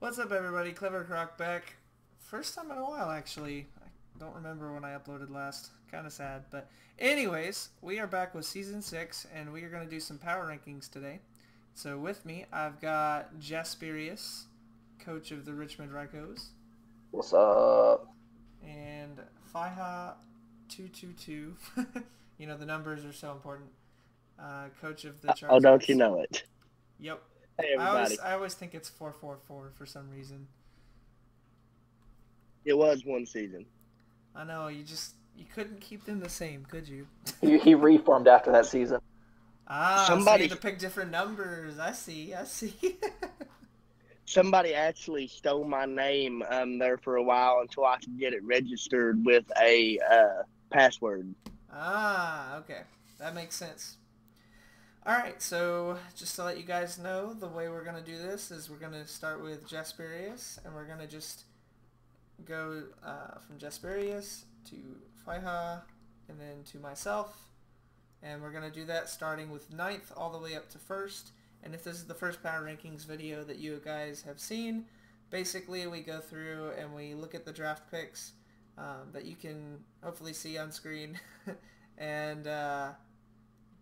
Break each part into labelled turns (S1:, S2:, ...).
S1: What's up, everybody? KleverKrok back. First time in a while, actually. I don't remember when I uploaded last. Kind of sad, but anyways, we are back with Season 6, and we are going to do some power rankings today. So with me, I've got Jasperius, coach of the Richmond Ricos,
S2: What's up?
S1: and Fiha222. You know, the numbers are so important. Coach of the
S2: Oh, don't you
S1: Charizards.
S2: know it?
S1: Yep.
S2: Hey,
S1: I always
S2: everybody.
S1: I always think it's 444 for some reason.
S2: It was one season.
S1: I know, you couldn't keep them the same, could you?
S3: He reformed after that season.
S1: Ah, so you had
S2: Somebody,
S1: to pick different numbers. I see.
S2: somebody actually stole my name there for a while until I could get it registered with a password.
S1: Ah, okay. That makes sense. Alright, so just to let you guys know, the way we're going to do this is we're going to start with Jasperius, and we're going to just go from Jasperius to Fiha, and then to myself. And we're going to do that starting with ninth all the way up to first. And if this is the first Power Rankings video that you guys have seen, basically we go through and we look at the draft picks that you can hopefully see on screen. And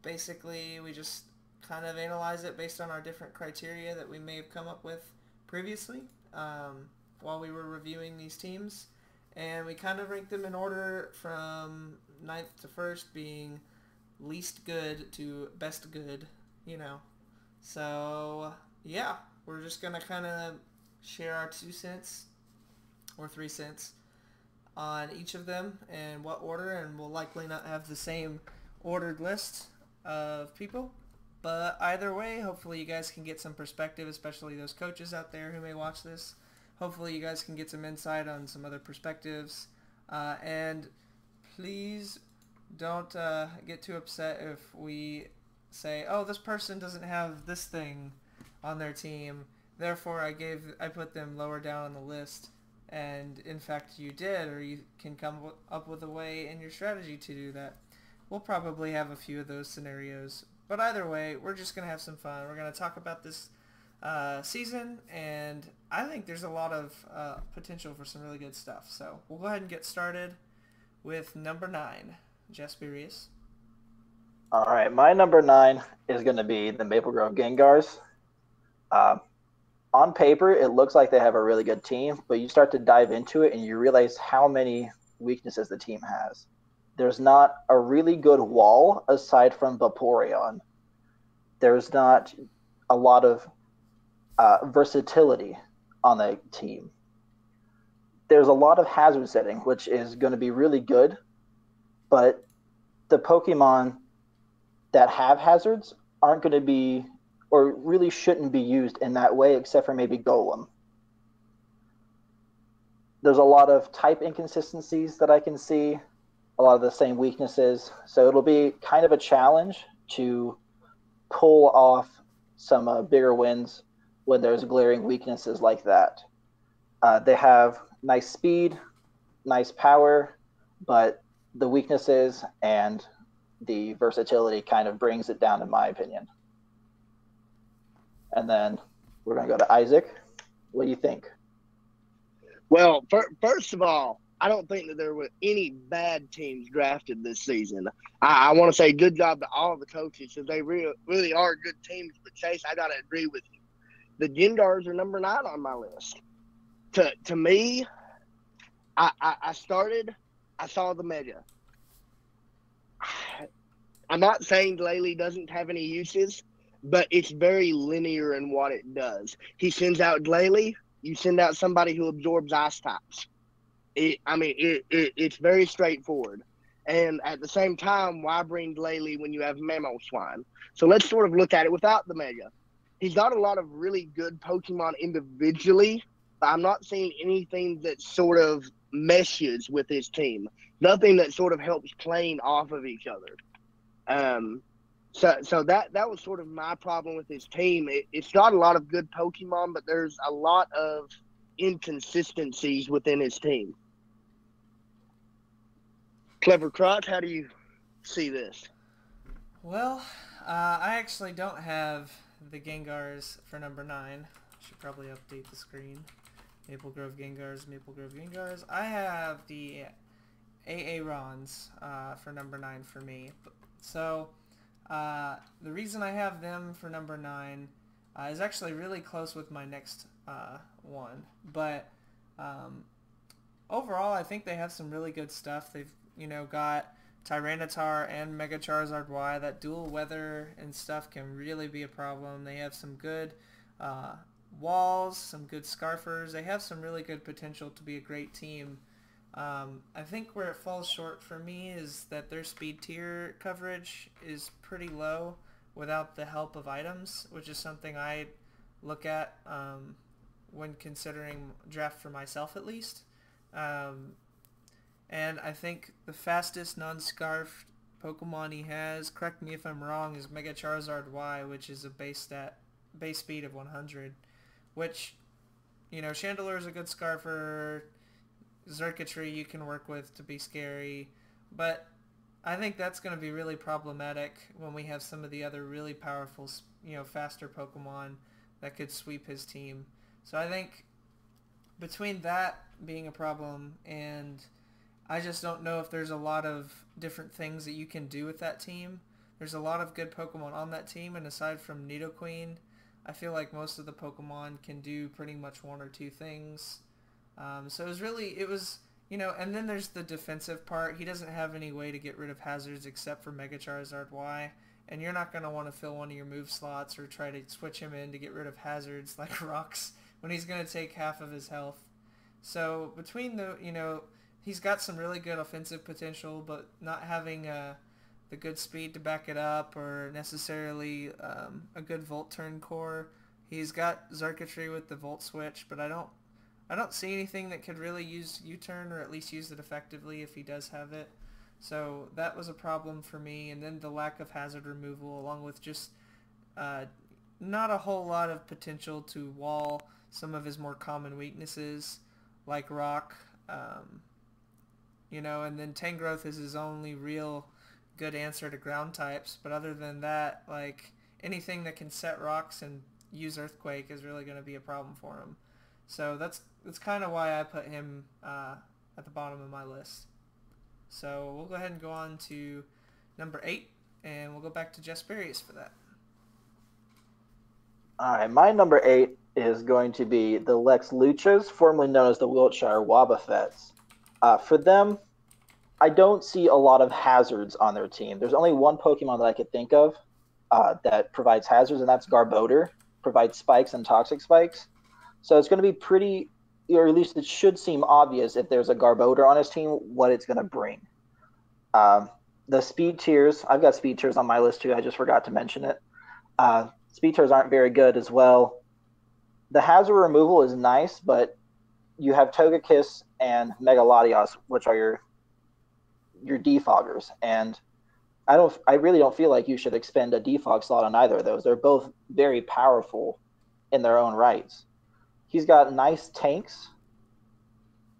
S1: basically we just kind of analyze it based on our different criteria that we may have come up with previously while we were reviewing these teams. And we kind of rank them in order from ninth to first, being least good to best good, you know. So, yeah, we're just going to kind of share our 2 cents or 3 cents on each of them and what order, and we'll likely not have the same ordered list of people. But either way, hopefully you guys can get some perspective, especially those coaches out there who may watch this. Hopefully you guys can get some insight on some other perspectives. And please don't get too upset if we say, oh, this person doesn't have this thing on their team, therefore I put them lower down on the list. And in fact you did, or you can come up with a way in your strategy to do that. We'll probably have a few of those scenarios, but either way, we're just going to have some fun. We're going to talk about this season, and I think there's a lot of potential for some really good stuff. So we'll go ahead and get started with number 9, Jasperius.
S3: All right, my number 9 is going to be the Maple Grove Gengars. On paper, it looks like they have a really good team, but you start to dive into it and you realize how many weaknesses the team has. There's not a really good wall aside from Vaporeon. There's not a lot of versatility on the team. There's a lot of hazard setting, which is going to be really good, but the Pokemon that have hazards aren't going to be, or really shouldn't be used in that way, except for maybe Golem. There's a lot of type inconsistencies that I can see, a lot of the same weaknesses, so it'll be kind of a challenge to pull off some bigger wins when there's glaring weaknesses like that. They have nice speed, nice power, but the weaknesses and the versatility kind of brings it down, in my opinion. And then we're going to go to Isaac. What do you think?
S2: Well, first of all, I don't think that there were any bad teams drafted this season. I want to say good job to all the coaches because they really are good teams. But Chase, I gotta agree with you. The Gengars are number 9 on my list. To me, I saw the mega. I'm not saying Glalie doesn't have any uses, but it's very linear in what it does. He sends out Glalie, you send out somebody who absorbs ice types. It's very straightforward. And at the same time, why bring Glalie when you have Mamoswine? So let's sort of look at it without the mega. He's got a lot of really good Pokemon individually, but I'm not seeing anything that sort of meshes with his team. Nothing that sort of helps playing off of each other. So that was sort of my problem with his team. It's got a lot of good Pokemon, but there's a lot of inconsistencies within his team. KleverKrok, how do you see this?
S1: Well, I actually don't have the Gengars for number 9. Should probably update the screen. Maple Grove Gengars, Maple Grove Gengars. I have the Aarons for number 9 for me. So the reason I have them for number 9 is actually really close with my next one. But overall, I think they have some really good stuff. They've, got Tyranitar and Mega Charizard Y. That dual weather and stuff can really be a problem. They have some good walls, some good Scarfers. They have some really good potential to be a great team. I think where it falls short for me is that their speed tier coverage is pretty low without the help of items, which is something I look at when considering draft for myself at least. And I think the fastest non-scarfed Pokemon he has, correct me if I'm wrong, is Mega Charizard Y, which is a base speed of 100, which, Chandelure is a good scarfer. Xurkitree you can work with to be scary, but I think that's going to be really problematic when we have some of the other really powerful, faster Pokemon that could sweep his team. So I think between that being a problem, and I just don't know if there's a lot of different things that you can do with that team. There's a lot of good Pokemon on that team, and aside from Nidoqueen, I feel like most of the Pokemon can do pretty much one or two things. So it was, and then there's the defensive part. He doesn't have any way to get rid of hazards except for Mega Charizard Y, and you're not going to want to fill one of your move slots or try to switch him in to get rid of hazards like rocks when he's going to take half of his health. So between he's got some really good offensive potential, but not having the good speed to back it up or necessarily a good Volt Turn core. He's got Xurkitree with the Volt Switch, but I don't see anything that could really use U-turn, or at least use it effectively if he does have it. So that was a problem for me. And then the lack of hazard removal, along with just not a whole lot of potential to wall some of his more common weaknesses, like rock. And then Tangrowth is his only real good answer to ground types. But other than that, like, anything that can set rocks and use Earthquake is really going to be a problem for him. So that's kind of why I put him at the bottom of my list. So we'll go ahead and go on to number 8, and we'll go back to Jasperius for that.
S3: All right, my number 8 is going to be the Lex Luchas, formerly known as the Wiltshire Wobbuffets. For them, I don't see a lot of hazards on their team. There's only one Pokemon that I could think of that provides hazards, and that's Garbodor. Provides spikes and toxic spikes. So it's going to be pretty, or at least it should seem obvious if there's a Garbodor on his team, what it's going to bring. The speed tiers, I've got speed tiers on my list too. I just forgot to mention it. Speed tiers aren't very good as well. The hazard removal is nice, but you have Togekiss and Mega Latios, which are your defoggers, and I really don't feel like you should expend a defog slot on either of those. They're both very powerful in their own rights. He's got nice tanks.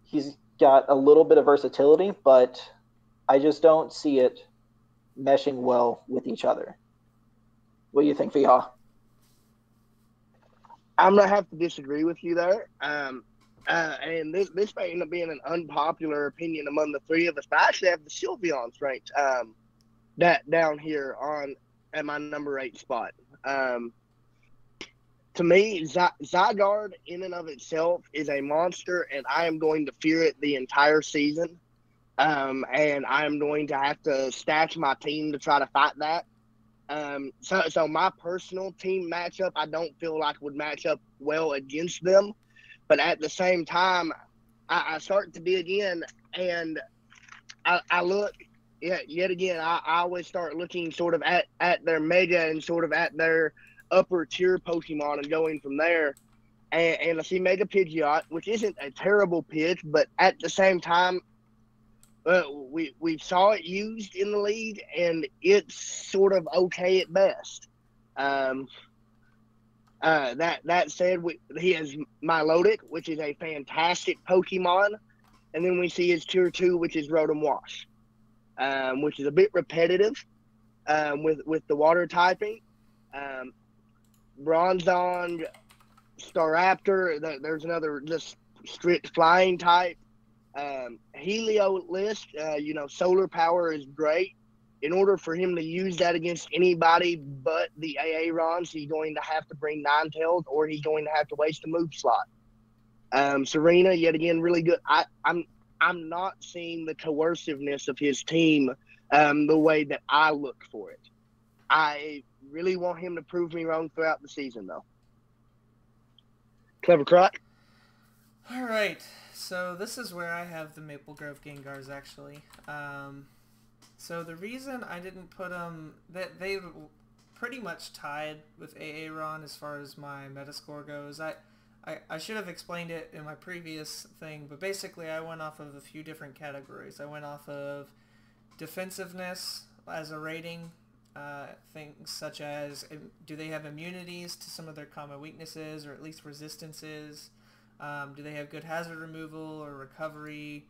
S3: He's got a little bit of versatility, but I just don't see it meshing well with each other. What do you think, Fiha?
S2: I'm going to have to disagree with you there. And this may end up being an unpopular opinion among the three of us, but I actually have the Sylveons ranked that down here at my number 8 spot. To me, Zygarde in and of itself is a monster, and I am going to fear it the entire season. And I am going to have to stash my team to try to fight that. So my personal team matchup, I don't feel like would match up well against them. But at the same time, I start to dig in, and I look, yet again, I always start looking sort of at their mega and sort of at their upper tier Pokemon and going from there. And I see Mega Pidgeot, which isn't a terrible pitch, but at the same time, we saw it used in the league, and it's sort of okay at best. That said, he has Milotic, which is a fantastic Pokemon, and then we see his tier 2, which is Rotom Wash, which is a bit repetitive with the water typing. Bronzong Staraptor. There's another just strict flying type. Heliolist, solar power is great. In order for him to use that against anybody but the Aarons, he's going to have to bring Ninetales, or he's going to have to waste a move slot. Serena, yet again, really good. I'm not seeing the coerciveness of his team the way that I look for it. I really want him to prove me wrong throughout the season, though. KleverKrok?
S1: All right. So this is where I have the Maple Grove Gengars, actually. So the reason I didn't put them... They pretty much tied with Aaron as far as my Metascore goes. I should have explained it in my previous thing, but basically I went off of a few different categories. I went off of defensiveness as a rating, things such as do they have immunities to some of their common weaknesses, or at least resistances? Do they have good hazard removal or recovery?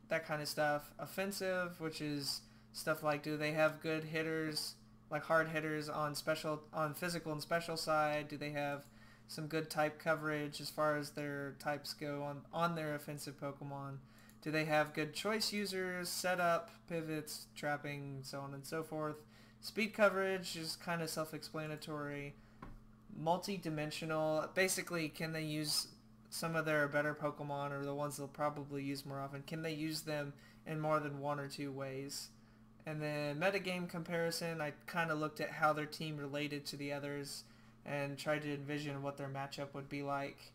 S1: That kind of stuff. Offensive, which is stuff like, do they have good hitters, like hard hitters on physical and special side? Do they have some good type coverage as far as their types go on their offensive Pokemon? Do they have good choice users, setup, pivots, trapping, so on and so forth? Speed coverage is kind of self-explanatory. Multi-dimensional, basically, can they use some of their better Pokemon, or the ones they'll probably use more often? Can they use them in more than one or two ways? And then metagame comparison, I kind of looked at how their team related to the others and tried to envision what their matchup would be like.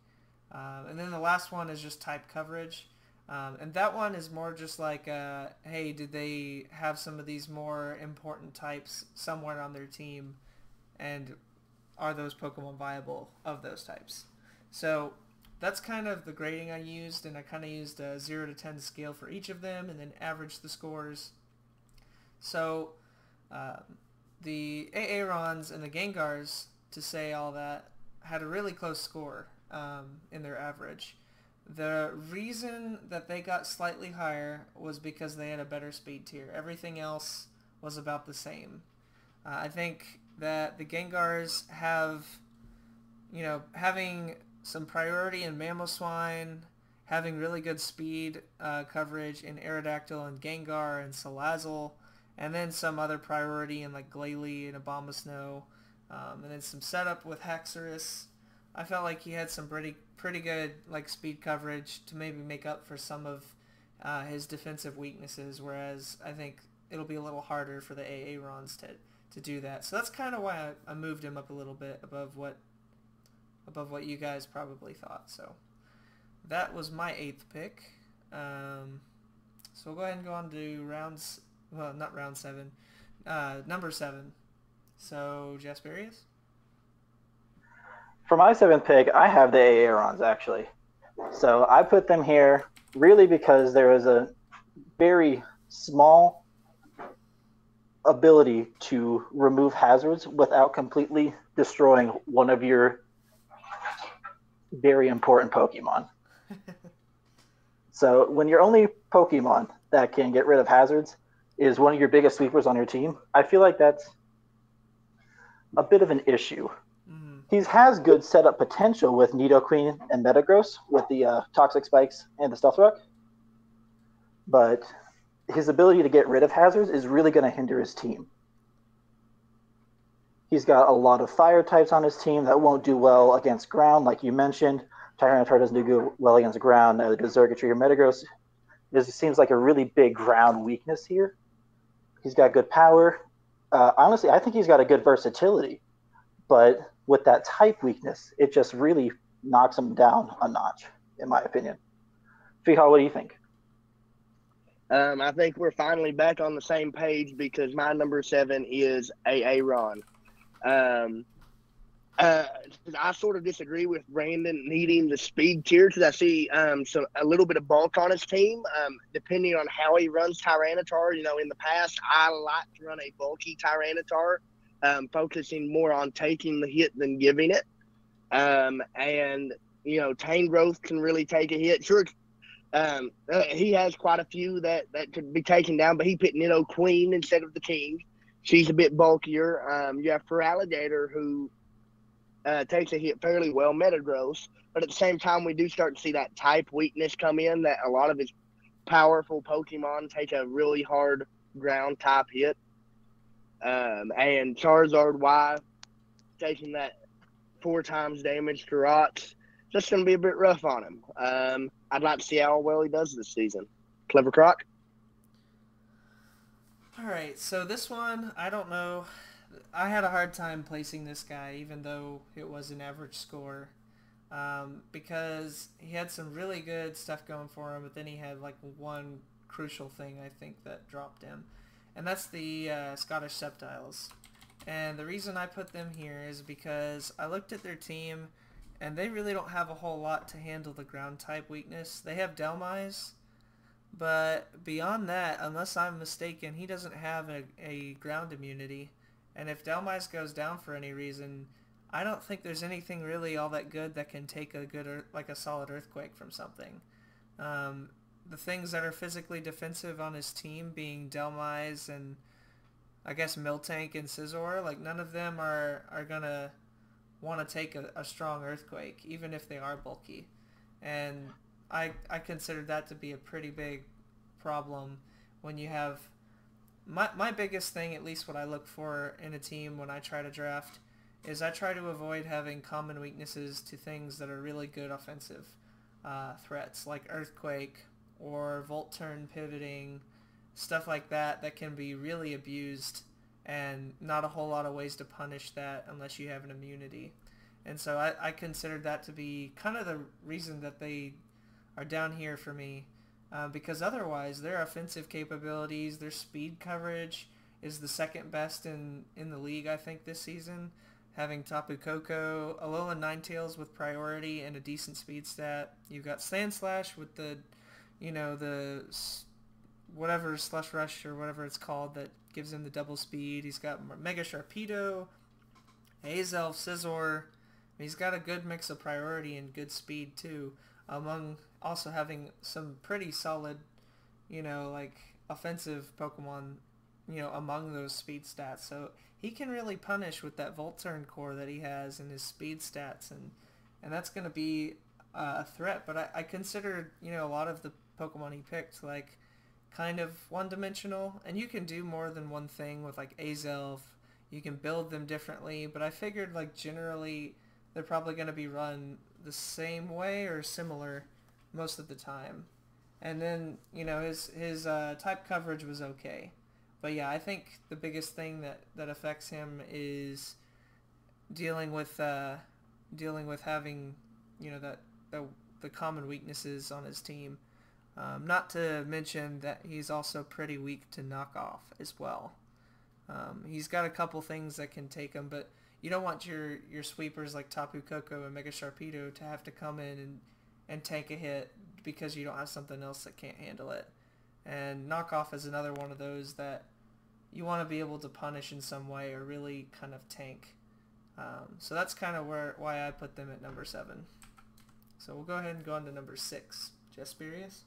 S1: And then the last one is just type coverage. And that one is more just like, hey, did they have some of these more important types somewhere on their team? And are those Pokemon viable of those types? So that's kind of the grading I used, and I kind of used a 0 to 10 scale for each of them and then averaged the scores. So the Aarons and the Gengars, to say all that, had a really close score in their average. The reason that they got slightly higher was because they had a better speed tier. Everything else was about the same. I think that the Gengars have, having some priority in Mamoswine, having really good speed coverage in Aerodactyl and Gengar and Salazzle, and then some other priority in like Glalie and Abomasnow, and then some setup with Haxorus. I felt like he had some pretty good like speed coverage to maybe make up for some of his defensive weaknesses, whereas I think it'll be a little harder for the Aarons to do that. So that's kind of why I moved him up a little bit above what you guys probably thought. So that was my 8th pick. So we'll go ahead and go on to number 7. So Jasperius?
S3: For my 7th pick, I have the Aarons, actually. So I put them here really because there was a very small ability to remove hazards without completely destroying one of your very important Pokemon. So when your only Pokemon that can get rid of hazards is one of your biggest sweepers on your team, I feel like that's a bit of an issue. He has good setup potential with Nidoqueen and Metagross with the Toxic Spikes and the Stealth Rock, but his ability to get rid of hazards is really going to hinder his team. He's got a lot of fire types on his team that won't do well against ground, like you mentioned. Tyranitar doesn't do well against ground. Neither does Xurkitree or Metagross. This seems like a really big ground weakness here. He's got good power. Honestly, I think he's got a good versatility, but with that type weakness, it just really knocks him down a notch, in my opinion. Fihal, what do you think?
S2: I think we're finally back on the same page because my number 7 is Aaron. I sort of disagree with Brandon needing the speed tier because I see a little bit of bulk on his team. Depending on how he runs Tyranitar, in the past I like to run a bulky Tyranitar, focusing more on taking the hit than giving it. And Tane Growth can really take a hit. Sure, he has quite a few that could be taken down, but he picked Nidoqueen instead of the King. She's a bit bulkier. You have Feraligatr, who takes a hit fairly well, Metagross. But at the same time, we do start to see that type weakness come in, that a lot of his powerful Pokemon take a really hard ground type hit. And Charizard Y taking that 4 times damage to rocks, just going to be a bit rough on him. I'd like to see how well he does this season. KleverKrok?
S1: All right, so this one, I don't know. I had a hard time placing this guy, even though it was an average score, because he had some really good stuff going for him, but then he had like one crucial thing, I think, that dropped him, and that's the Scottish Sceptiles. And the reason I put them here is because I looked at their team, and they really don't have a whole lot to handle the ground type weakness. They have Delmise, but beyond that, unless I'm mistaken, he doesn't have a ground immunity. And if Delmise goes down for any reason, I don't think there's anything really all that good that can take a good, like a solid Earthquake from something. The things that are physically defensive on his team, being Delmise and I guess Miltank and Scizor, like none of them are gonna want to take a strong Earthquake, even if they are bulky. And I consider that to be a pretty big problem when you have my biggest thing, at least what I look for in a team when I try to draft, is I try to avoid having common weaknesses to things that are really good offensive threats, like Earthquake or Volt Turn pivoting, stuff like that can be really abused, and not a whole lot of ways to punish that unless you have an immunity. And so I considered that to be kind of the reason that they are down here for me, because otherwise their offensive capabilities, their speed coverage is the second best in the league, I think, this season, having Tapu Koko, Alolan Ninetales with priority and a decent speed stat. You've got Sandslash with the whatever Slush Rush or whatever it's called that gives him the double speed. He's got Mega Sharpedo, Azelf, Scizor. He's got a good mix of priority and good speed too, among also having some pretty solid, like offensive Pokemon, among those speed stats. So he can really punish with that Volt Turn core that he has and his speed stats, and that's going to be a threat. But I considered, a lot of the Pokemon he picked, like, kind of one-dimensional, and you can do more than one thing with, like, Azelf. You can build them differently, but I figured, like, generally they're probably going to be run the same way or similar most of the time. And then, his type coverage was okay. But yeah, I think the biggest thing that affects him is dealing with having, the common weaknesses on his team. Not to mention that he's also pretty weak to knockoff as well. He's got a couple things that can take him, but you don't want your sweepers like Tapu Koko and Mega Sharpedo to have to come in and tank a hit because you don't have something else that can't handle it. And knockoff is another one of those that you want to be able to punish in some way or really kind of tank. So that's kind of why I put them at number 7. So we'll go ahead and go on to number 6. Jasperius?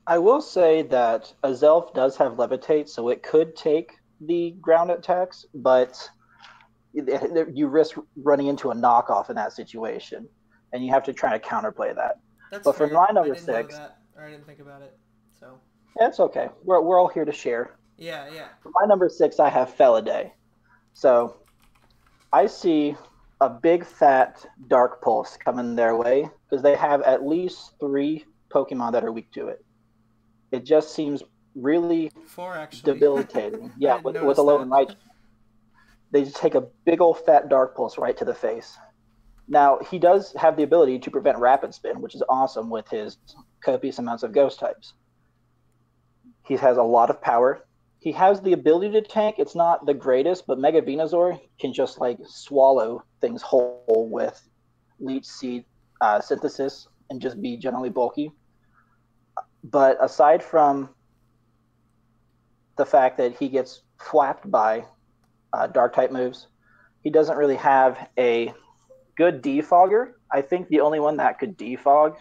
S3: I will say that Azelf does have Levitate, so it could take the ground attacks, but you risk running into a knockoff in that situation, and you have to try to counterplay that.
S1: That's
S3: but
S1: fair.
S3: for my number
S1: I didn't
S3: 6,
S1: know that, or I didn't think about it. So
S3: yeah, it's okay. We're all here to share.
S1: yeah.
S3: For my number 6, I have Feliday. So I see a big fat Dark Pulse coming their way because they have at least 3 Pokemon that are weak to it. It just seems really
S1: 4 actually
S3: debilitating. Yeah, with Alolan Raichu. They just take a big old fat Dark Pulse right to the face. Now, he does have the ability to prevent Rapid Spin, which is awesome with his copious amounts of Ghost types. He has a lot of power. He has the ability to tank. It's not the greatest, but Mega Venusaur can just like swallow things whole with Leech Seed synthesis and just be generally bulky. But aside from the fact that he gets flapped by dark type moves, he doesn't really have a good defogger. I think the only one that could defog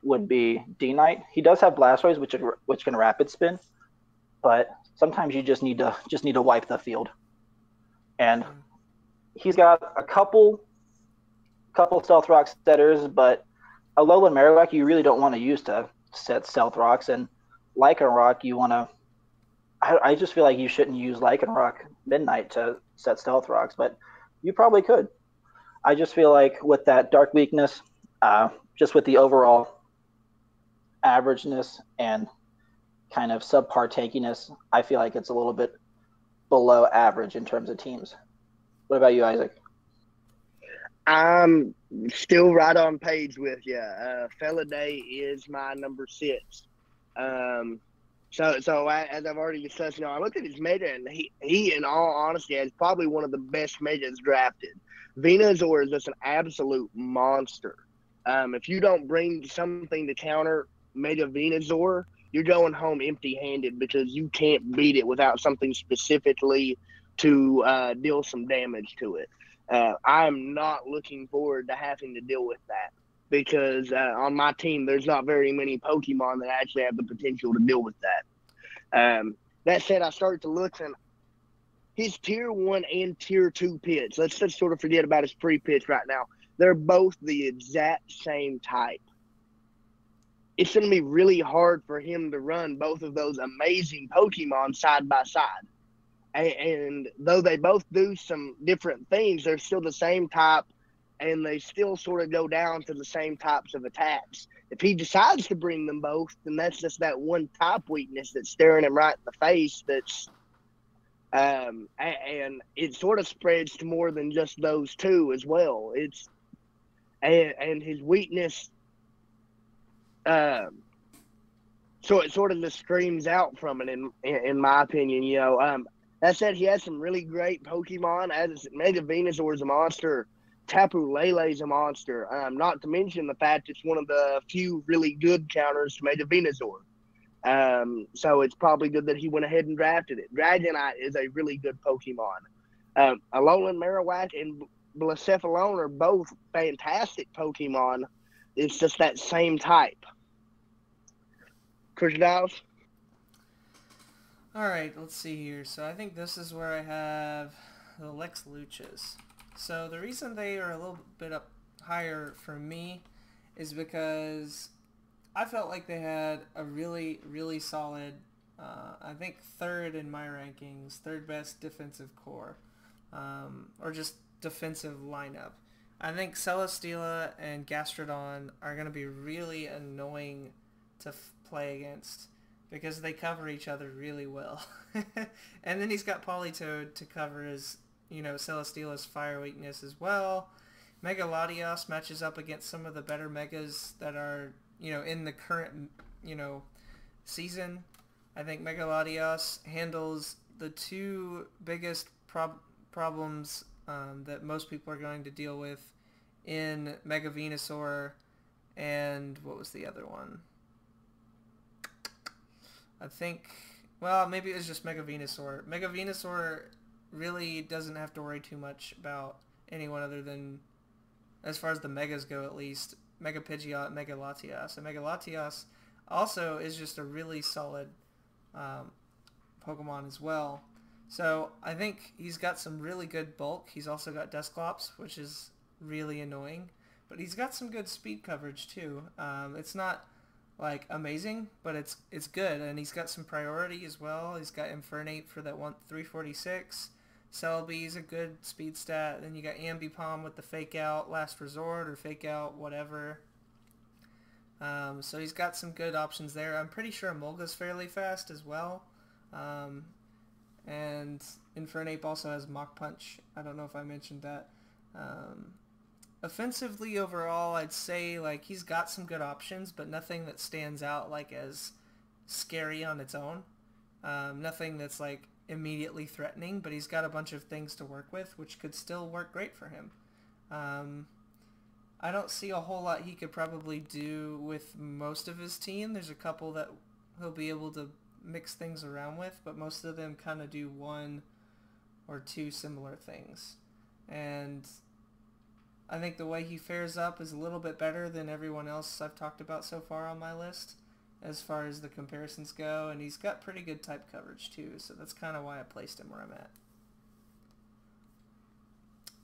S3: would be D-Knight. He does have Blastoise, which can Rapid Spin, but sometimes you just need to wipe the field. And he's got a couple stealth rock setters, but Alolan Marowak you really don't want to use to set stealth rocks, and KleverKrok you want to. I just feel like you shouldn't use KleverKrok Midnight to set stealth rocks, but you probably could. I just feel like with that dark weakness, just with the overall averageness and kind of subpar tankiness, I feel like it's a little bit below average in terms of teams. What about you, Isaac?
S2: I'm still right on page with you. Feladay is my number 6. So as I've already discussed, I looked at his meta, and he in all honesty has probably one of the best metas drafted. Venusaur is just an absolute monster. If you don't bring something to counter Meta Venusaur, you're going home empty-handed because you can't beat it without something specifically to deal some damage to it. I'm not looking forward to having to deal with that because on my team, there's not very many Pokemon that actually have the potential to deal with that. That said, I started to look, and his Tier 1 and Tier 2 pitch, let's just sort of forget about his pre-pitch right now. They're both the exact same type. It's going to be really hard for him to run both of those amazing Pokemon side by side. And though they both do some different things, they're still the same type, and they still sort of go down to the same types of attacks. If he decides to bring them both, then that's just that one type weakness that's staring him right in the face. That's and it sort of spreads to more than just those two as well. It's and his weakness, so it sort of just screams out from it in my opinion. That said, he has some really great Pokemon. As Mega Venusaur is a monster. Tapu Lele is a monster. Not to mention the fact it's one of the few really good counters to Mega Venusaur. So it's probably good that he went ahead and drafted it. Dragonite is a really good Pokemon. Alolan Marowak and Blacephalon are both fantastic Pokemon. It's just that same type. Christian Dials?
S1: All right, let's see here. So I think this is where I have the Lex Luchas. So the reason they are a little bit up higher for me is because I felt like they had a really, really solid, I think third in my rankings, third best defensive core, or just defensive lineup. I think Celesteela and Gastrodon are going to be really annoying to play against because they cover each other really well. And then he's got Politoed to cover his, Celesteela's fire weakness as well. Mega Latios matches up against some of the better Megas that are, in the current, season. I think Mega Latios handles the two biggest problems that most people are going to deal with in Mega Venusaur and what was the other one? I think, well, maybe it was just Mega Venusaur. Mega Venusaur really doesn't have to worry too much about anyone other than, as far as the Megas go at least, Mega Pidgeot and Mega Latias. And Mega Latias also is just a really solid Pokemon as well. So I think he's got some really good bulk. He's also got Dusclops, which is really annoying. But he's got some good speed coverage too. It's not like amazing, but it's good, and he's got some priority as well. He's got Infernape for that 346. Celebi's a good speed stat. Then you got Ambipom with the Fake Out Last Resort or Fake Out whatever. So he's got some good options there. I'm pretty sure Emolga's fairly fast as well. And Infernape also has Mach Punch. I don't know if I mentioned that. Offensively overall, I'd say like he's got some good options, but nothing that stands out like as scary on its own. Nothing that's like immediately threatening, but he's got a bunch of things to work with, which could still work great for him. I don't see a whole lot he could probably do with most of his team. There's a couple that he'll be able to mix things around with, but most of them kind of do one or two similar things. And I think the way he fares up is a little bit better than everyone else I've talked about so far on my list as far as the comparisons go, and he's got pretty good type coverage too, so that's kind of why I placed him where I'm at.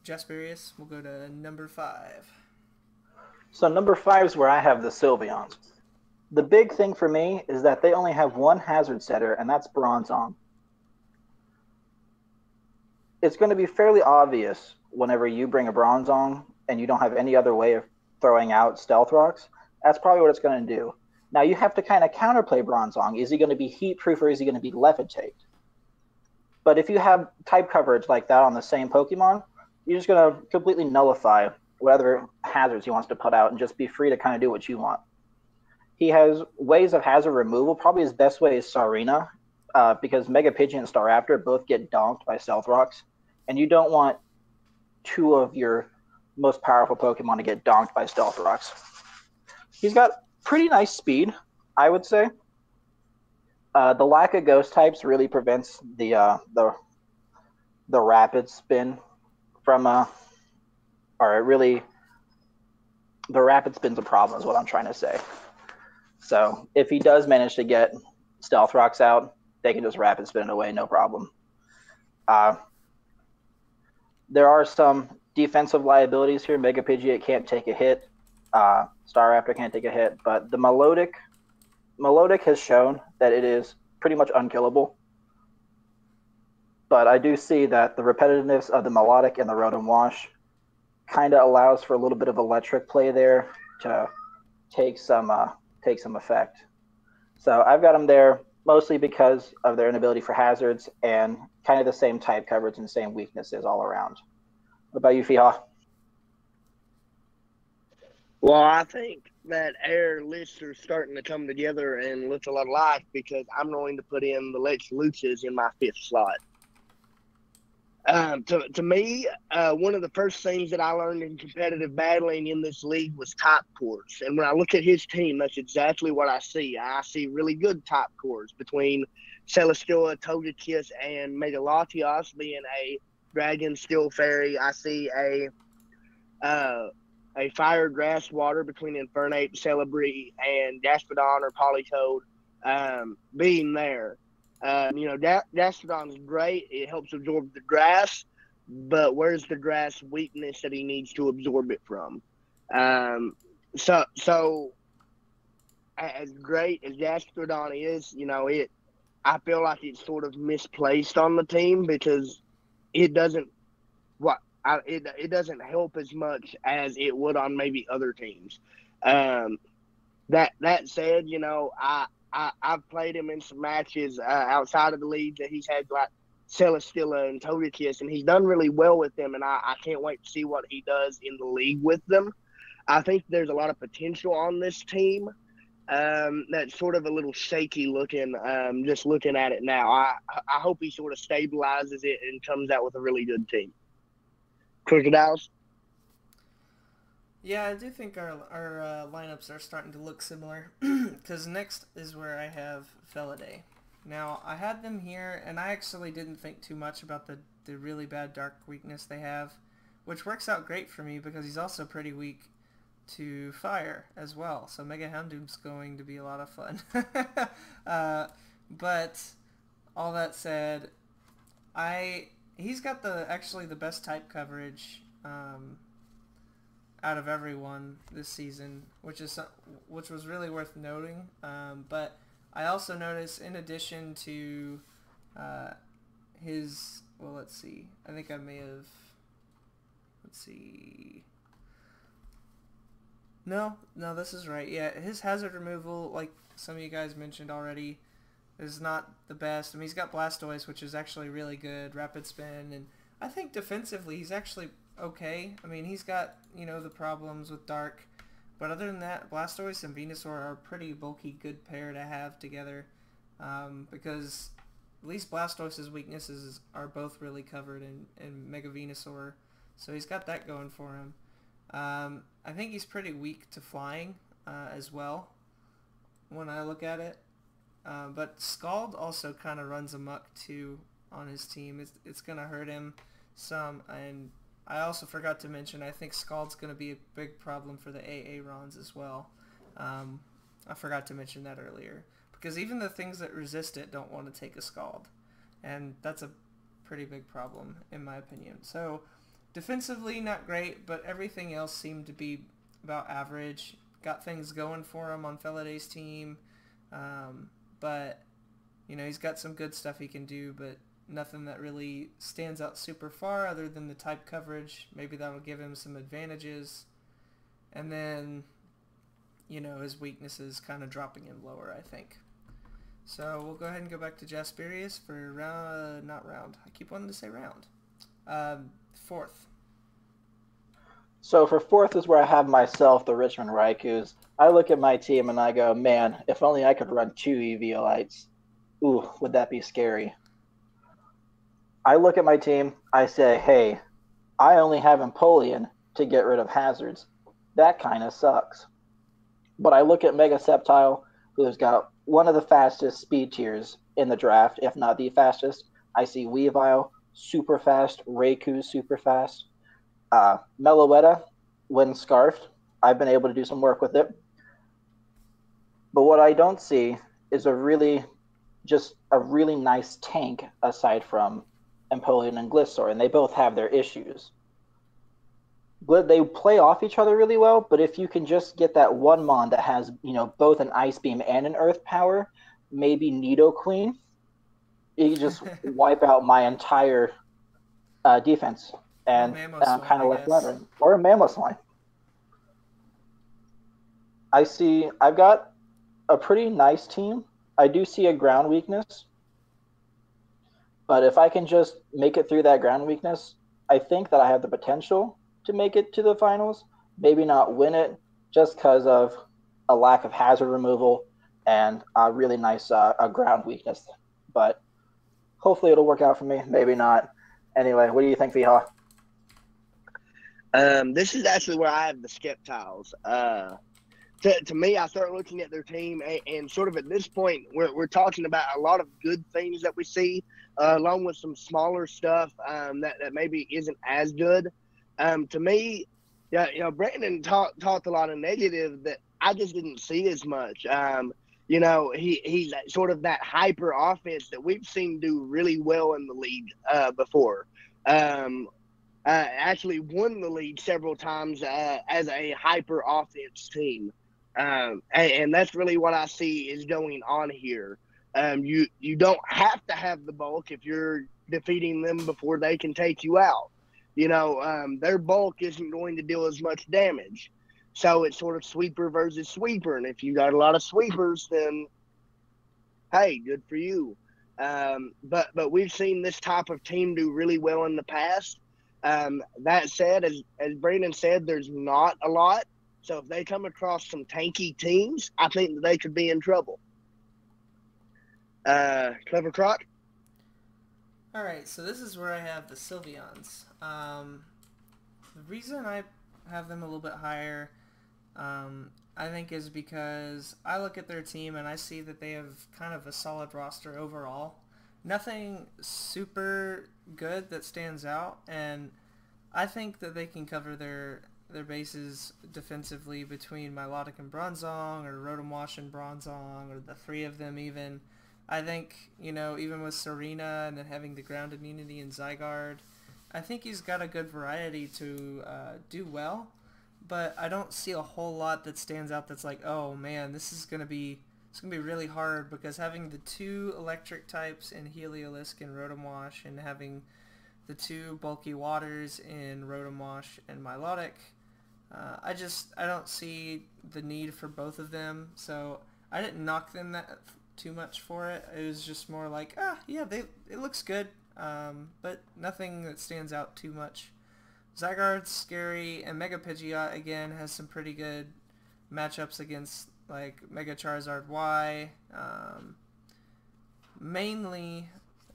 S1: Jasperius. We'll go to number 5.
S3: So number 5 is where I have the Sylveons. The big thing for me is that they only have one hazard setter, and that's Bronzong. It's going to be fairly obvious whenever you bring a Bronzong and you don't have any other way of throwing out Stealth Rocks. That's probably what it's going to do. Now you have to kind of counterplay Bronzong. Is he going to be heat proof or is he going to be levitate? But if you have type coverage like that on the same Pokemon, you're just going to completely nullify whatever hazards he wants to put out and just be free to kind of do what you want. He has ways of hazard removal. Probably his best way is Sarina, because Mega Pigeon and Staraptor both get donked by Stealth Rocks, and you don't want 2 of your most powerful Pokemon to get donked by Stealth Rocks. He's got pretty nice speed, I would say. The lack of ghost types really prevents the rapid spin from the rapid spin's a problem is what I'm trying to say. So if he does manage to get Stealth Rocks out, they can just rapid spin it away, no problem. There are some defensive liabilities here. Mega Pidgeot can't take a hit. Staraptor can't take a hit, but the Melodic has shown that it is pretty much unkillable. But I do see that the repetitiveness of the Melodic and the Rotom Wash kind of allows for a little bit of electric play there to take some effect. So I've got them there mostly because of their inability for hazards and kind of the same type coverage and same weaknesses all around. What about you, Fiha?
S2: Well, I think that our lists are starting to come together and look a lot alike because I'm going to put in the Lex Luchas in my 5th slot. To me, one of the first things that I learned in competitive battling in this league was type cores. And when I look at his team, that's exactly what I see. I see really good type cores between Celesteela, Togekiss, and Megalatios being a Dragon Steel Fairy. I see a Fire Grass Water between Infernape, Celebree, and Gastrodon or Politoed being there. Gastrodon's great. It helps absorb the grass, but where's the grass weakness that he needs to absorb it from? So as great as Gastrodon is, I feel like it's sort of misplaced on the team because it doesn't it doesn't help as much as it would on maybe other teams. That said, I've played him in some matches outside of the league that he's had, like Celesteela and Togekiss, and he's done really well with them, and I can't wait to see what he does in the league with them. I think there's a lot of potential on this team that's sort of a little shaky looking, just looking at it now. I hope he sort of stabilizes it and comes out with a really good team. Crocodiles?
S1: Yeah, I do think our lineups are starting to look similar, because next is where I have Felidae. Now, I had them here, and I actually didn't think too much about the really bad dark weakness they have, which works out great for me because he's also pretty weak to fire as well. So Mega Houndoom's going to be a lot of fun. But all that said, he's got actually the best type coverage out of everyone this season, which was really worth noting. But I also noticed, in addition to his, well, let's see. I think I may have, let's see. No, this is right. Yeah, his hazard removal, like some of you guys mentioned already, is not the best. I mean, he's got Blastoise, which is actually really good, Rapid Spin, and I think defensively he's actually okay. I mean, he's got, the problems with Dark, but other than that, Blastoise and Venusaur are a pretty bulky, good pair to have together, because at least Blastoise's weaknesses are both really covered in Mega Venusaur, so he's got that going for him. I think he's pretty weak to flying as well when I look at it. But Scald also kind of runs amok too on his team. It's going to hurt him some. And I also forgot to mention, I think Scald's going to be a big problem for the Aarons as well. I forgot to mention that earlier. Because even the things that resist it don't want to take a Scald. And that's a pretty big problem in my opinion. So defensively, not great, but everything else seemed to be about average. Got things going for him on Felladay's team. But, he's got some good stuff he can do, but nothing that really stands out super far other than the type coverage. Maybe that'll give him some advantages. And then, his weaknesses kind of dropping him lower, I think. So we'll go ahead and go back to Jasperius for I keep wanting to say round. Fourth.
S3: So for fourth is where I have myself, the Richmond Raikus. I look at my team and I go, man, if only I could run 2 Eviolites. Ooh, would that be scary? I look at my team, I say, hey, I only have Empoleon to get rid of hazards. That kind of sucks. But I look at Mega Sceptile, who's got one of the fastest speed tiers in the draft, if not the fastest. I see Weavile, super fast. Raikou, super fast. Meloetta, when scarfed, I've been able to do some work with it. But what I don't see is a really nice tank aside from Empoleon and Gliscor, and they both have their issues. But they play off each other really well, but if you can just get that one Mon that has, both an Ice Beam and an Earth Power, maybe Nidoqueen, you can just wipe out my entire defense. And I'm kind of left wondering. Or a Mamoswine. I've got a pretty nice team. I do see a ground weakness. But if I can just make it through that ground weakness, I think that I have the potential to make it to the finals. Maybe not win it just because of a lack of hazard removal and a really nice a ground weakness. But hopefully it'll work out for me. Maybe not. Anyway, what do you think, Viha?
S2: This is actually where I have the Skeptiles. To me, I start looking at their team, and sort of at this point, we're talking about a lot of good things that we see, along with some smaller stuff that maybe isn't as good. To me, Brandon talked a lot of negative that I just didn't see as much. He's sort of that hyper offense that we've seen do really well in the league before. Actually won the league several times as a hyper offense team. And that's really what I see is going on here. You don't have to have the bulk if you're defeating them before they can take you out. Their bulk isn't going to deal as much damage. So it's sort of sweeper versus sweeper. And if you got a lot of sweepers, then, hey, good for you. But we've seen this type of team do really well in the past. That said, as Brandon said, there's not a lot. So if they come across some tanky teams, I think that they could be in trouble. KleverKrok?
S1: All right, so this is where I have the Sylveons. The reason I have them a little bit higher, I think, is because I look at their team and I see that they have kind of a solid roster overall. Nothing super good that stands out, and I think that they can cover their bases defensively between Milotic and Bronzong, or Rotom and Bronzong, or the three of them even. I think, even with Serena and then having the ground immunity in Zygarde, I think he's got a good variety to do well, but I don't see a whole lot that stands out that's like, oh man, this is going to be really hard, because having the 2 electric types in Heliolisk and Rotom and having the 2 bulky waters in Rotom and Milotic, I don't see the need for both of them, so I didn't knock them that too much for it. It was just more like, it looks good, but nothing that stands out too much. Zygarde's scary, and Mega Pidgeot, again, has some pretty good matchups against, like, Mega Charizard Y, mainly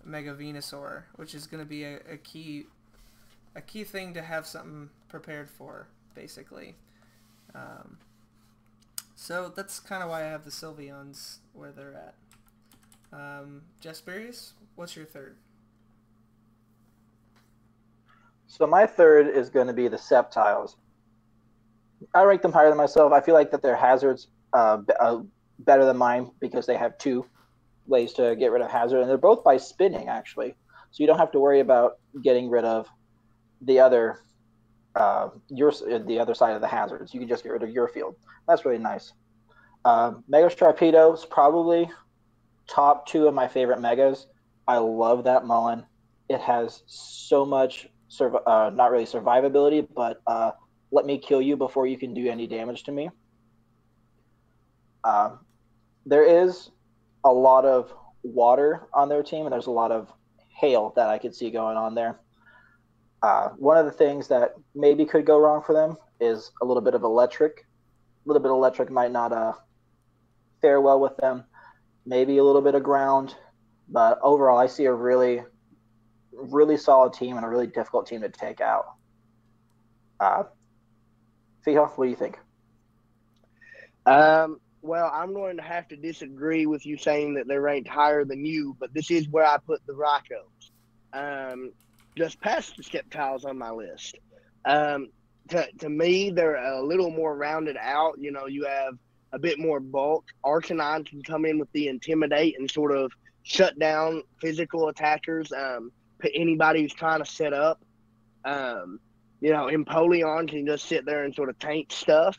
S1: Mega Venusaur, which is going to be a key thing to have something prepared for, basically. So that's kind of why I have the Sylveons where they're at. Jasperius, what's your third?
S3: So my third is going to be the Sceptiles. I rank them higher than myself. I feel like that their hazards better than mine because they have 2 ways to get rid of hazard, and they're both by spinning, actually. So you don't have to worry about getting rid of the other the other side of the hazards. You can just get rid of your field. That's really nice. Mega Sharpedo is probably top 2 of my favorite megas. I love that Mullen. It has so much, not really survivability, but let me kill you before you can do any damage to me. There is a lot of water on their team, and there's a lot of hail that I could see going on there. One of the things that maybe could go wrong for them is a little bit of electric. A little bit of electric might not fare well with them. Maybe a little bit of ground. But overall, I see a really, really solid team and a really difficult team to take out. Fiha, what do you think?
S2: Well, I'm going to have to disagree with you saying that they're ranked higher than you, but this is where I put the Rocos. Just past the Skeptiles on my list. To me, they're a little more rounded out. You know, you have a bit more bulk. Arcanine can come in with the Intimidate and sort of shut down physical attackers, anybody who's trying to set up. You know, Empoleon can just sit there and sort of tank stuff.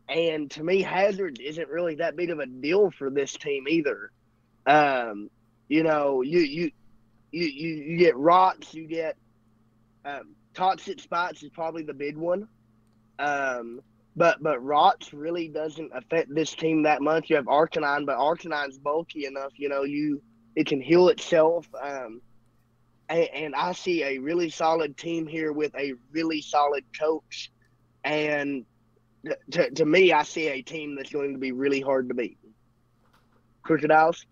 S2: And to me, Hazard isn't really that big of a deal for this team either. You know, you get rocks, you get toxic spots is probably the big one. But rocks really doesn't affect this team that much. You have Arcanine, but Arcanine's bulky enough, you know, it can heal itself. And I see a really solid team here with a really solid coach. And to me, I see a team that's going to be really hard to beat. Crocodiles?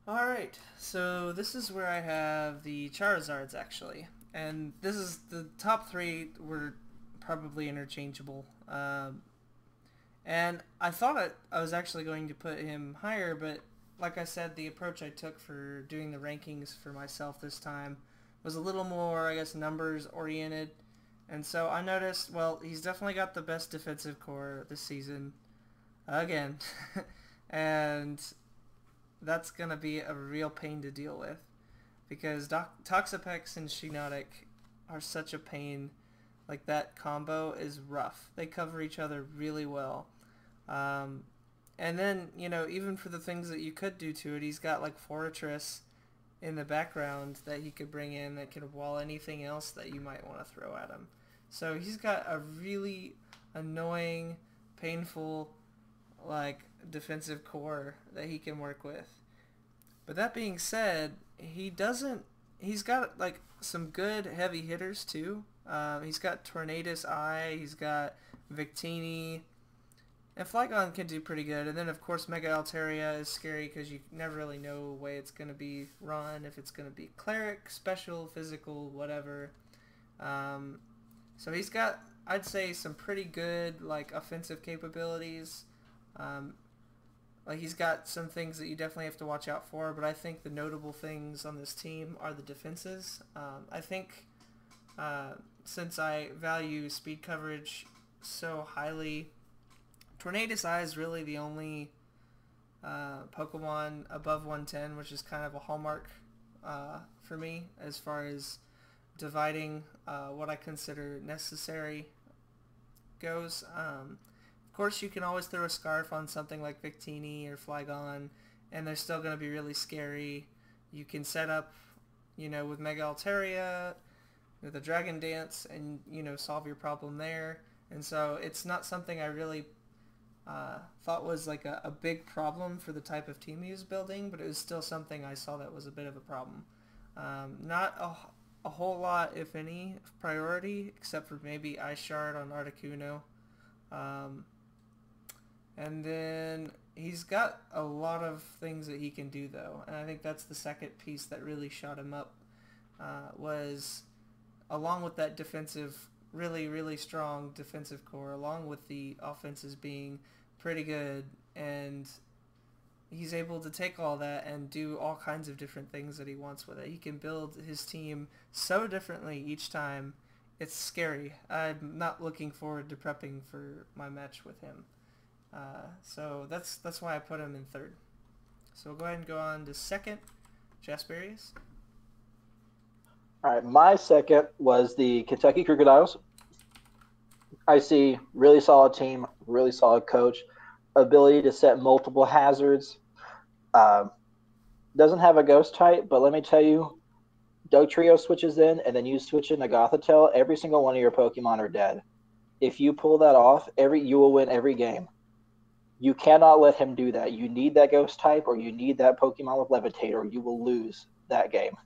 S1: All right, so this is where I have the Charizards, actually. And this is the top 3 were probably interchangeable. And I thought I was actually going to put him higher, but like I said, the approach I took for doing the rankings for myself this time was a little more, I guess, numbers oriented. And so I noticed, well, he's definitely got the best defensive core this season. Again. And that's going to be a real pain to deal with. Because Toxapex and Shiinotic are such a pain. Like, that combo is rough. They cover each other really well. And then, you know, even for the things that you could do to it, he's got, like, Fortress in the background that he could bring in that could wall anything else that you might want to throw at him. So he's got a really annoying, painful, like, defensive core that he can work with. But that being said, he's got, like, some good heavy hitters, too. He's got Tornadus Eye, he's got Victini, and Flygon can do pretty good. And then, of course, Mega Altaria is scary because you never really know the way it's going to be run, if it's going to be Cleric, Special, Physical, whatever. So he's got, I'd say, some pretty good, like, offensive capabilities. Like, he's got some things that you definitely have to watch out for, but I think the notable things on this team are the defenses. I think since I value speed coverage so highly, Tornadus Eye is really the only Pokemon above 110, which is kind of a hallmark for me as far as dividing what I consider necessary goes. Of course, you can always throw a Scarf on something like Victini or Flygon, and they're still going to be really scary. You can set up, you know, with Mega Altaria, with a Dragon Dance, and, you know, solve your problem there. And so it's not something I really thought was like a big problem for the type of team he was building, but it was still something I saw that was a bit of a problem. Not a whole lot, if any, priority, except for maybe Ice Shard on Articuno. And then he's got a lot of things that he can do, though. And I think that's the second piece that really shot him up, was along with that defensive, really, really strong defensive core, along with the offenses being pretty good. And he's able to take all that and do all kinds of different things that he wants with it. He can build his team so differently each time. It's scary. I'm not looking forward to prepping for my match with him. So that's why I put him in third. So we'll go ahead and go on to second, Jasperius.
S3: All right, my second was the Kentucky Crocodiles. I see really solid team, really solid coach, ability to set multiple hazards. Uh, doesn't have a ghost type, but let me tell you, Dugtrio switches in, and then you switch in to Gothitelle. Every single one of your Pokemon are dead. If you pull that off, you will win every game. You cannot let him do that. You need that ghost type, or you need that Pokemon with Levitate, or you will lose that game.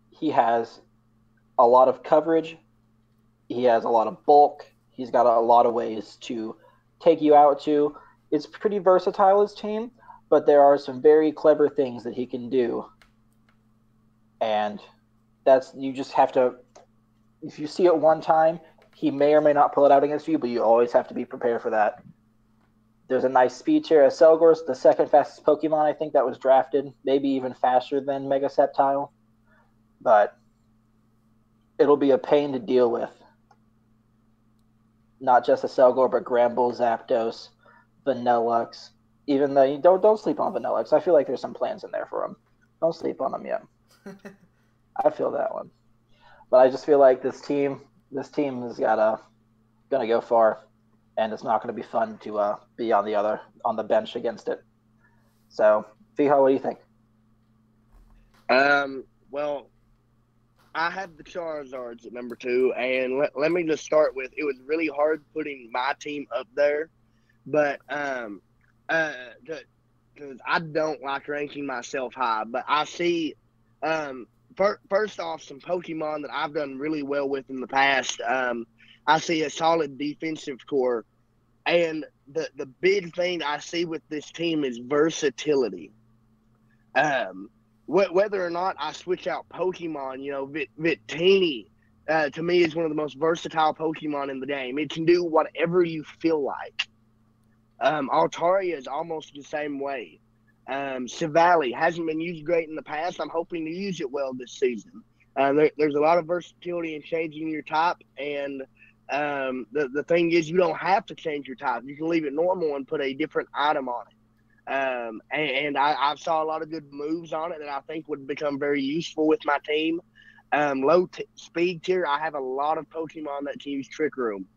S3: He has a lot of coverage. He has a lot of bulk. He's got a lot of ways to take you out to. It's pretty versatile, his team, but there are some very clever things that he can do. And you just have to, if you see it one time, he may or may not pull it out against you, but you always have to be prepared for that. There's a nice speed tier. Selgor's the second fastest Pokemon, I think, that was drafted, maybe even faster than Mega Sceptile. But it'll be a pain to deal with. Not just a Selgor, but Gramble, Zapdos, Vanillux. Even though you don't sleep on Vanillux. I feel like there's some plans in there for him. Don't sleep on him yet. I feel that one. But I just feel like this team is gonna go far, and it's not gonna be fun to be on the bench against it. So, Fiha, what do you think?
S2: Well, I have the Charizards at number 2, and let me just start with, it was really hard putting my team up there, but because I don't like ranking myself high, but I see first off some Pokemon that I've done really well with in the past. I see a solid defensive core, and the big thing I see with this team is versatility. Whether or not I switch out Pokemon, Victini, to me is one of the most versatile Pokemon in the game. It can do whatever you feel like. Altaria is almost the same way. Savali hasn't been used great in the past. I'm hoping to use it well this season. There's a lot of versatility in changing your type, and the thing is, you don't have to change your type. You can leave it normal and put a different item on it. And I saw a lot of good moves on it that I think would become very useful with my team. Low speed tier, I have a lot of Pokemon that can use Trick Room.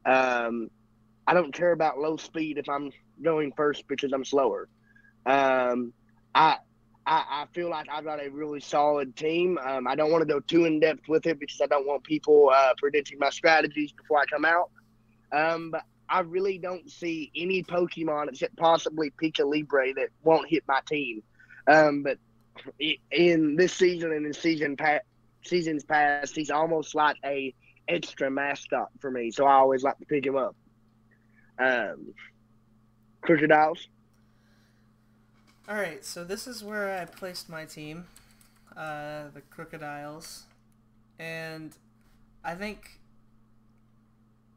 S2: I don't care about low speed if I'm going first because I'm slower. I feel like I've got a really solid team. I don't want to go too in depth with it because I don't want people predicting my strategies before I come out. But I really don't see any Pokemon except possibly Pika Libre that won't hit my team. But in this season and in seasons past, he's almost like a extra mascot for me. So I always like to pick him up. Crocodiles.
S1: All right, so this is where I placed my team, the Crocodiles, and I think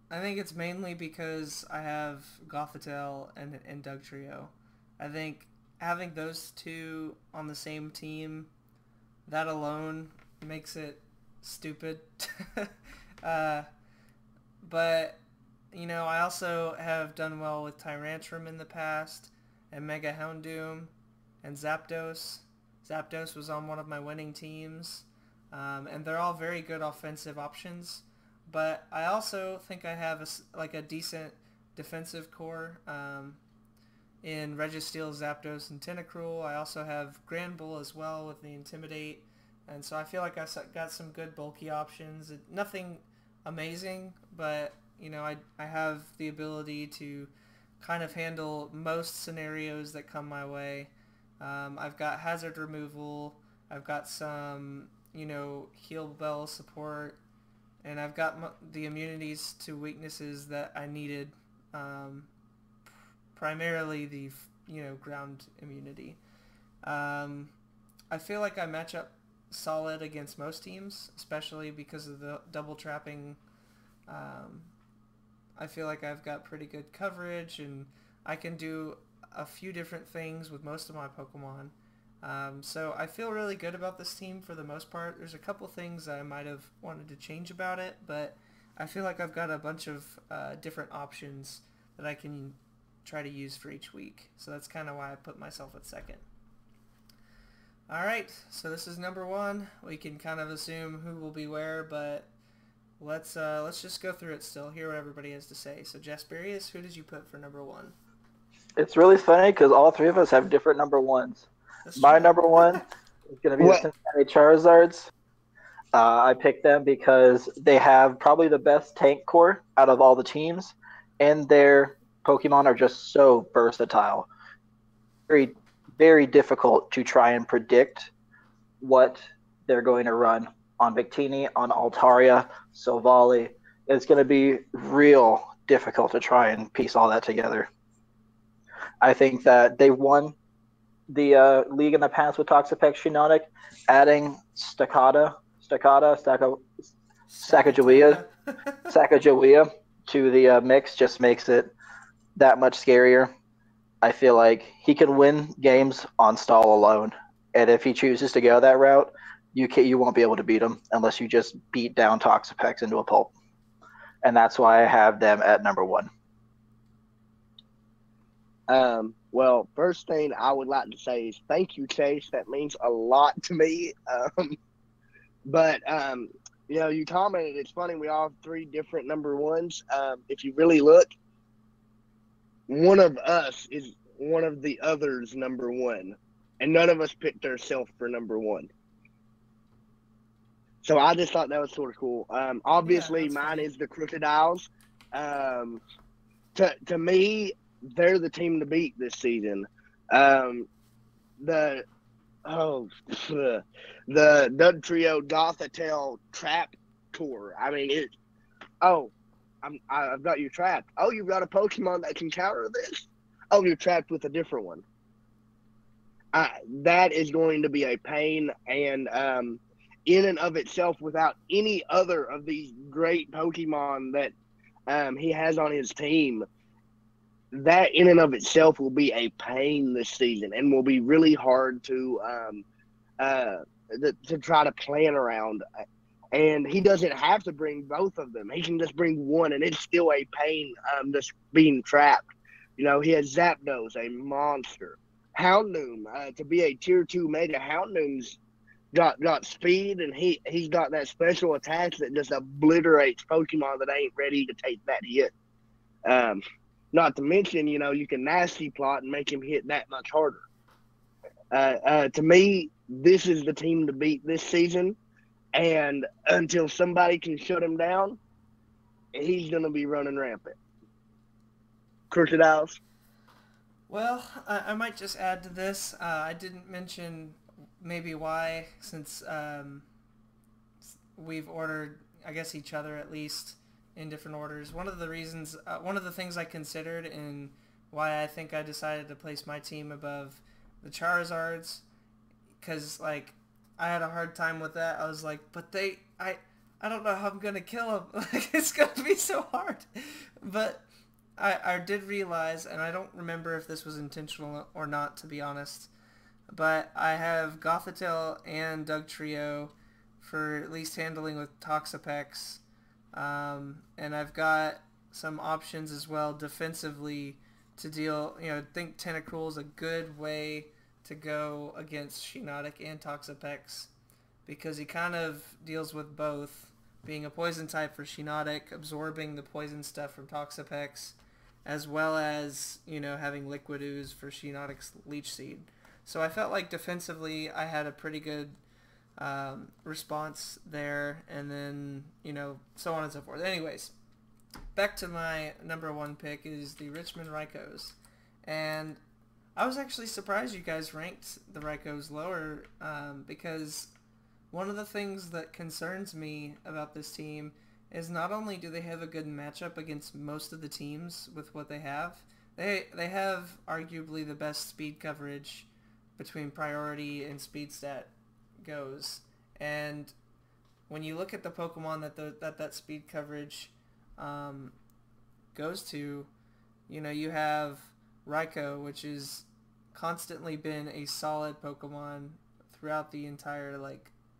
S1: it's mainly because I have Gothitelle and Dugtrio. I think having those two on the same team, that alone makes it stupid. But, I also have done well with Tyrantrum in the past, and Mega Houndoom, and Zapdos. Zapdos was on one of my winning teams, and they're all very good offensive options. But I also think I have a decent defensive core in Registeel, Zapdos, and Tentacruel. I also have Granbull as well with the Intimidate. And so I feel like I've got some good bulky options. Nothing amazing, but, I have the ability to kind of handle most scenarios that come my way. I've got hazard removal. I've got some, heal bell support. And I've got the immunities to weaknesses that I needed, primarily the, ground immunity. I feel like I match up solid against most teams, especially because of the double trapping. I feel like I've got pretty good coverage, and I can do a few different things with most of my Pokemon. So I feel really good about this team for the most part. There's a couple things I might have wanted to change about it, but I feel like I've got a bunch of different options that I can try to use for each week. So that's kind of why I put myself at second. All right, so this is number one. We can kind of assume who will be where, but let's just go through it still. Hear what everybody has to say. So, Jasperius, who did you put for number one?
S3: It's really funny because all three of us have different number ones.
S1: That's
S3: My
S1: true.
S3: number one is going to be the
S2: What?
S3: Cincinnati Charizards. I picked them because they have probably the best tank core out of all the teams, and their Pokemon are just so versatile. Very, very difficult to try and predict what they're going to run on Victini, on Altaria, Silvally. It's going to be real difficult to try and piece all that together. I think that they won the league in the past with Toxapex Shiinotic, adding Sacagawea,
S1: Stakataka.
S3: Sacagawea to the mix just makes it that much scarier. I feel like he can win games on stall alone, and if he chooses to go that route, you won't be able to beat him unless you just beat down Toxapex into a pulp, and that's why I have them at number one.
S2: Well, first thing I would like to say is thank you, Chase. That means a lot to me. But you commented. It's funny we all have three different number ones. If you really look, one of us is one of the others number one, and none of us picked ourselves for number one. So I just thought that was sort of cool.
S1: Yeah,
S2: Obviously,
S1: that's
S2: mine
S1: funny.
S2: is the Crocodiles. Um, to me, they're the team to beat this season. Um, the oh, the Dud Trio Gothitelle Trap Tour. I mean it. Oh, I've got you trapped. Oh, you've got a Pokemon that can counter this. Oh, you're trapped with a different one. That is going to be a pain, and in and of itself, without any other of these great Pokemon that he has on his team, that in and of itself will be a pain this season, and will be really hard uh, to try to plan around. And he doesn't have to bring both of them; he can just bring one, and it's still a pain just being trapped. He has Zapdos, a monster. Houndoom, to be a tier 2 mega, Houndoom's got speed, and he's got that special attack that just obliterates Pokemon that ain't ready to take that hit. Um, Not to mention, you can nasty plot and make him hit that much harder. To me, this is the team to beat this season, and until somebody can shut him down, he's going to be running rampant. Crocodiles.
S1: Well, I might just add to this. I didn't mention maybe why, since we've ordered, I guess, each other at least in different orders. One of the things I considered in why I think I decided to place my team above the Charizards, because like I had a hard time with that. I was like, but I don't know how I'm gonna kill them. Like it's gonna be so hard. But I did realize, and I don't remember if this was intentional or not, to be honest, but I have Gothitelle and Doug Trio for at least handling with Toxapex. And I've got some options as well defensively to deal. I think Tentacruel is a good way to go against Shiinotic and Toxapex because he kind of deals with both, being a poison type for Shiinotic, absorbing the poison stuff from Toxapex, as well as, having Liquid Ooze for Shiinotic's Leech Seed. So I felt like defensively I had a pretty good response there, and then, so on and so forth. Anyways, back to my number one pick is the Richmond Raikos. And I was actually surprised you guys ranked the Raikos lower because one of the things that concerns me about this team is not only do they have a good matchup against most of the teams with what they have have arguably the best speed coverage between priority and speed stat goes. And when you look at the Pokemon that speed coverage goes to, you have Raikou, which has constantly been a solid Pokemon throughout the entire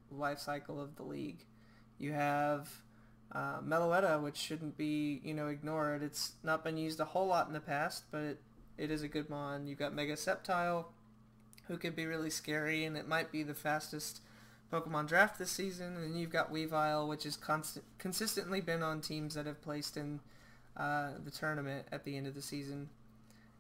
S1: life cycle of the league. You have Meloetta, which shouldn't be ignored. It's not been used a whole lot in the past, but it is a good mon. You've got Mega Sceptile, who could be really scary, and it might be the fastest Pokemon draft this season. And you've got Weavile, which has consistently been on teams that have placed in the tournament at the end of the season.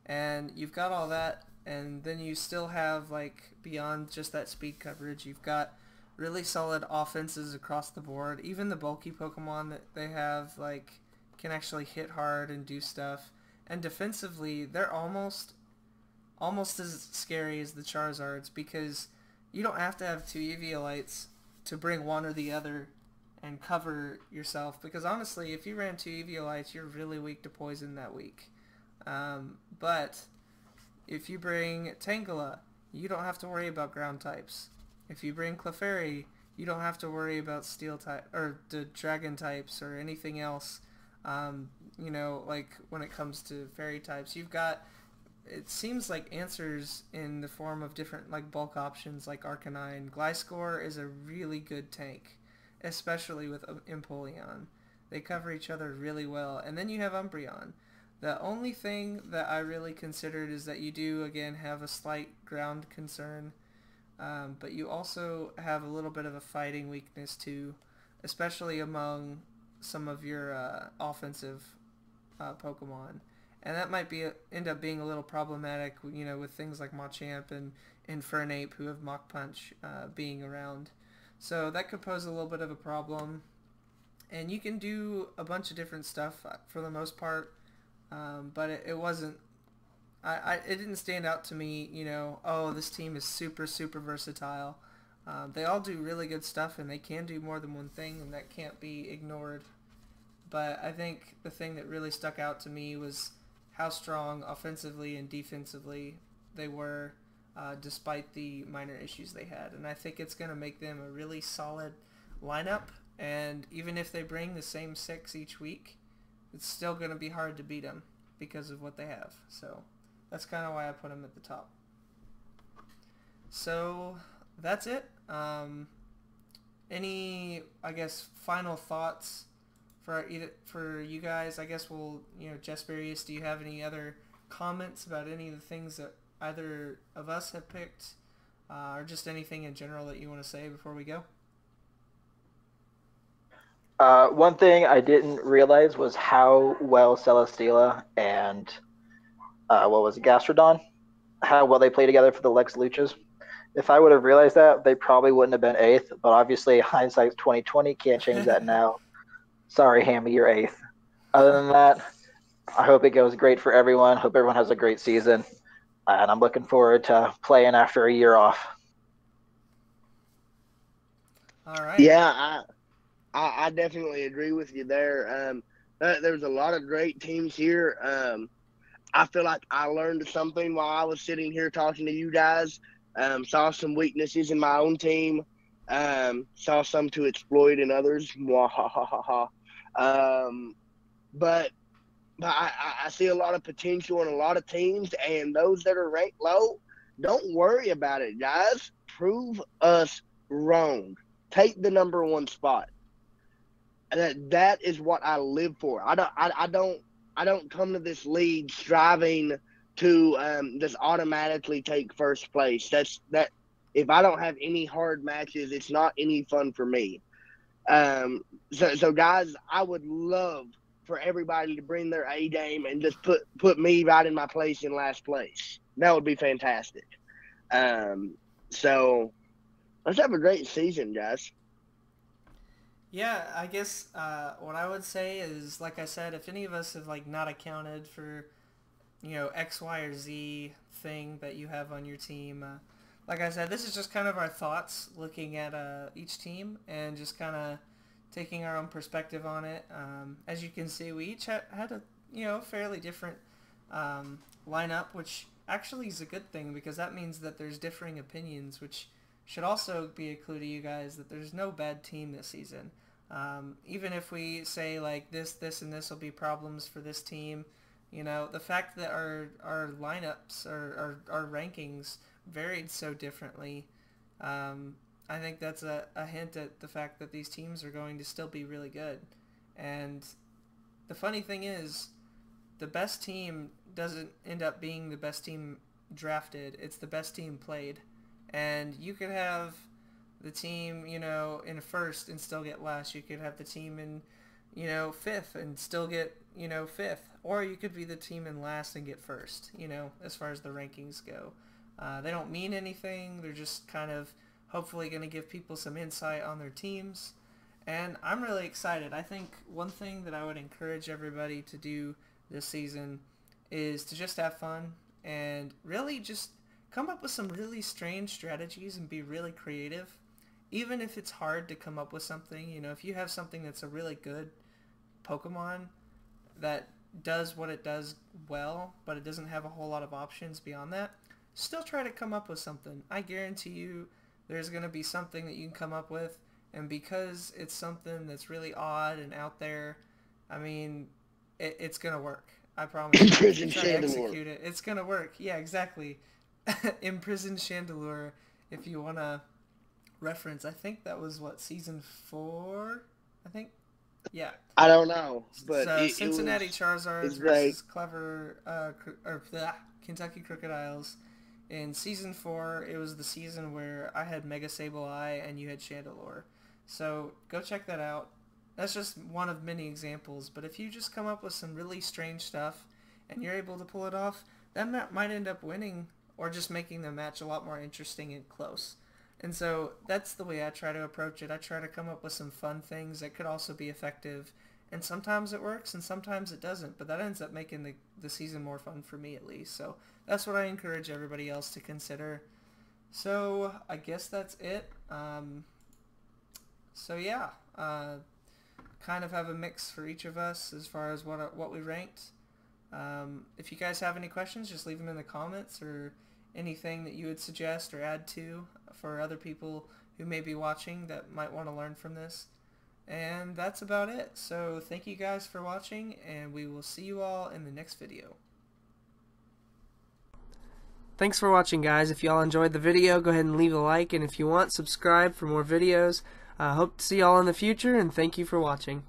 S1: And you've got all that, and then you still have, like, beyond just that speed coverage, you've got really solid offenses across the board. Even the bulky Pokemon that they have, like, can actually hit hard and do stuff. And defensively, they're almost as scary as the Charizards, because you don't have to have 2 Eviolites to bring one or the other and cover yourself. Because honestly, if you ran 2 Eviolites, you're really weak to poison that week. But if you bring Tangela, you don't have to worry about ground types. If you bring Clefairy, you don't have to worry about steel type or the dragon types or anything else. You know, like when it comes to fairy types, you've got, it seems like, answers in the form of different, like, bulk options like Arcanine. Gliscor is a really good tank, especially with Empoleon. They cover each other really well. And then you have Umbreon. The only thing that I really considered is that you do, again, have a slight ground concern, but you also have a little bit of a fighting weakness too, especially among some of your offensive Pokemon. And that might end up being a little problematic, you know, with things like Machamp and Infernape, who have Mach Punch being around. So that could pose a little bit of a problem. And you can do a bunch of different stuff for the most part. But it wasn't, it didn't stand out to me, you know, oh, this team is super, super versatile. They all do really good stuff, and they can do more than one thing, and that can't be ignored. But I think the thing that really stuck out to me was how strong offensively and defensively they were, despite the minor issues they had. And I think it's going to make them a really solid lineup, and even if they bring the same 6 each week, it's still going to be hard to beat them because of what they have. So that's kind of why I put them at the top. So that's it. Any, I guess, final thoughts for you guys? I guess we'll, you know, Jesperius, do you have any other comments about any of the things that either of us have picked, or just anything in general that you want to say before we go?
S3: One thing I didn't realize was how well Celesteela and Gastrodon, how well they play together for the Lex Luchas. If I would have realized that, they probably wouldn't have been 8th. But obviously, hindsight's 2020. Can't change that now. Sorry, Hammy, you're 8th. Other than that, I hope it goes great for everyone. Hope everyone has a great season, and I'm looking forward to playing after a year off.
S1: All right.
S2: Yeah, I definitely agree with you there. There's a lot of great teams here. I feel like I learned something while I was sitting here talking to you guys. Saw some weaknesses in my own team. Saw some to exploit in others. But I see a lot of potential in a lot of teams, and those that are ranked low, don't worry about it, guys. Prove us wrong. Take the number 1 spot. That is what I live for. I don't come to this league striving to just automatically take first place. That if I don't have any hard matches, it's not any fun for me. So guys, I would love for everybody to bring their A game and just put me right in my place in last place. That would be fantastic. So let's have a great season, guys.
S1: Yeah, I guess what I would say is, like I said, if any of us have, like, not accounted for, you know, X, Y, or Z thing that you have on your team, like I said, this is just kind of our thoughts looking at each team and just kind of taking our own perspective on it. As you can see, we each had a, you know, fairly different lineup, which actually is a good thing, because that means that there's differing opinions, which should also be a clue to you guys that there's no bad team this season. Even if we say, like, this, and this will be problems for this team, you know, the fact that our lineups, our rankings varied so differently, I think that's a hint at the fact that these teams are going to still be really good. And the funny thing is, the best team doesn't end up being the best team drafted, it's the best team played. And you could have the team, you know, in first and still get last. You could have the team in, you know, fifth and still get, you know, fifth. Or you could be the team in last and get first, you know, as far as the rankings go. They don't mean anything. They're just kind of hopefully going to give people some insight on their teams. And I'm really excited. I think one thing that I would encourage everybody to do this season is to just have fun and really just come up with some really strange strategies and be really creative. Even if it's hard to come up with something, you know, if you have something that's a really good Pokemon that does what it does well, but it doesn't have a whole lot of options beyond that, still try to come up with something. I guarantee you there's going to be something that you can come up with. And because it's something that's really odd and out there, I mean, it's going to work. I promise you. If you try to execute it, it's going to work. Yeah, exactly. Imprisoned Chandelure, if you want to reference. I think that was, what, season 4? I think? Yeah.
S2: I don't know. But
S1: so Cincinnati Charizards versus Kentucky Crocodiles. In season 4, it was the season where I had Mega Sableye and you had Chandelure. So go check that out. That's just one of many examples, but if you just come up with some really strange stuff and you're able to pull it off, that might end up winning or just making the match a lot more interesting and close. And so that's the way I try to approach it. I try to come up with some fun things that could also be effective, and sometimes it works and sometimes it doesn't, but that ends up making the season more fun for me at least. So that's what I encourage everybody else to consider. So I guess that's it. So yeah, kind of have a mix for each of us as far as what we ranked. If you guys have any questions, just leave them in the comments, or anything that you would suggest or add to for other people who may be watching that might want to learn from this. And that's about it. So thank you guys for watching, and we will see you all in the next video. Thanks for watching, guys. If y'all enjoyed the video, go ahead and leave a like, and if you want, subscribe for more videos. Hope to see y'all in the future, and thank you for watching.